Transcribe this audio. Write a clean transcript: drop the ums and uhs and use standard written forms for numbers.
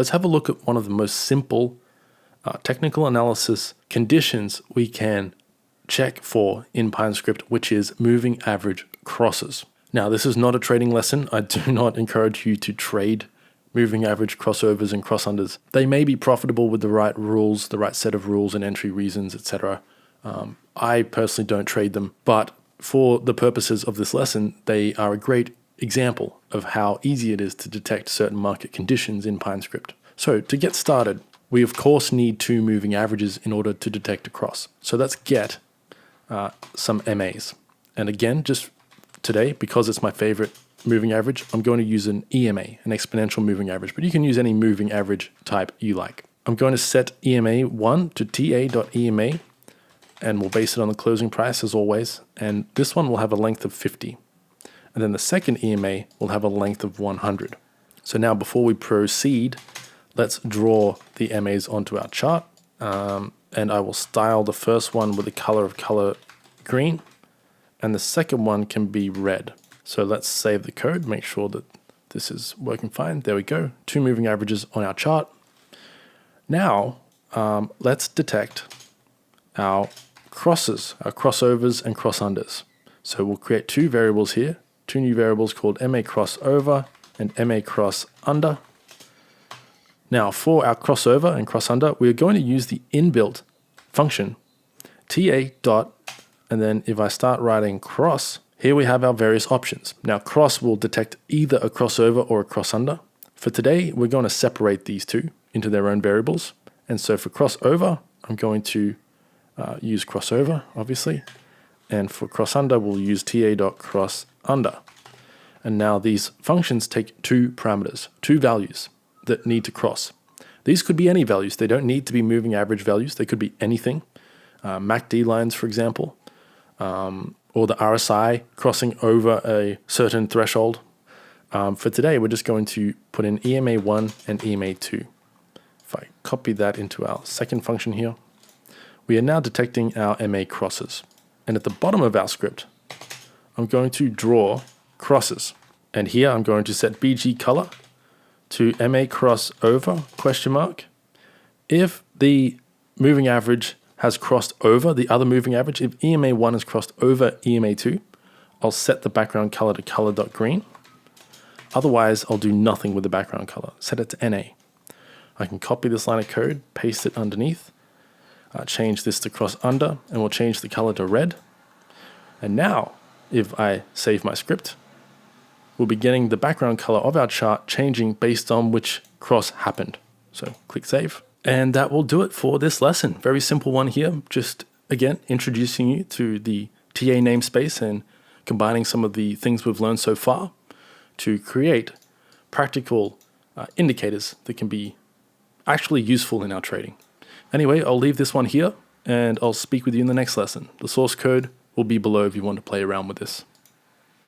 let's have a look at one of the most simple technical analysis conditions we can check for in PineScript, which is moving average crosses. Now, this is not a trading lesson. I do not encourage you to trade moving average crossovers and cross-unders. They may be profitable with the right rules, the right set of rules and entry reasons, etc. I personally don't trade them, but for the purposes of this lesson, they are a great example of how easy it is to detect certain market conditions in PineScript. So to get started, we of course need two moving averages in order to detect a cross. So let's get some MAs. And again, just today, because it's my favorite moving average, I'm going to use an EMA, an exponential moving average, but you can use any moving average type you like. I'm going to set EMA1 to TA.EMA, and we'll base it on the closing price as always. And this one will have a length of 50. And then the second EMA will have a length of 100. So now before we proceed, let's draw the MAs onto our chart. And I will style the first one with the color green, and the second one can be red. So let's save the code, make sure that this is working fine. There we go, two moving averages on our chart. Now, let's detect our crosses, our crossovers and cross-unders. So we'll create two variables here, two new variables called MA crossover and MA cross under. Now for our crossover and cross under, we're going to use the inbuilt function ta dot, and then if I start writing cross, here we have our various options. Now cross will detect either a crossover or a cross under. For today, we're going to separate these two into their own variables. And so for crossover, I'm going to use crossover, obviously. And for cross under, we'll use ta.cross under. And now these functions take two parameters, two values that need to cross. These could be any values. They don't need to be moving average values. They could be anything. MACD lines, for example, or the RSI crossing over a certain threshold. For today, we're just going to put in EMA1 and EMA2. If I copy that into our second function here, we are now detecting our MA crosses. And at the bottom of our script, I'm going to draw crosses. And here I'm going to set BG color to MA crossover question mark. If the moving average has crossed over the other moving average, if EMA1 has crossed over EMA2, I'll set the background color to color.green. Otherwise, I'll do nothing with the background color. Set it to NA. I can copy this line of code, paste it underneath, change this to cross under, and we'll change the color to red. And now, if I save my script, we'll be getting the background color of our chart changing based on which cross happened. So click save. And that will do it for this lesson. Very simple one here. Just again, introducing you to the TA namespace and combining some of the things we've learned so far to create practical indicators that can be actually useful in our trading. Anyway, I'll leave this one here and I'll speak with you in the next lesson. The source code will be below if you want to play around with this.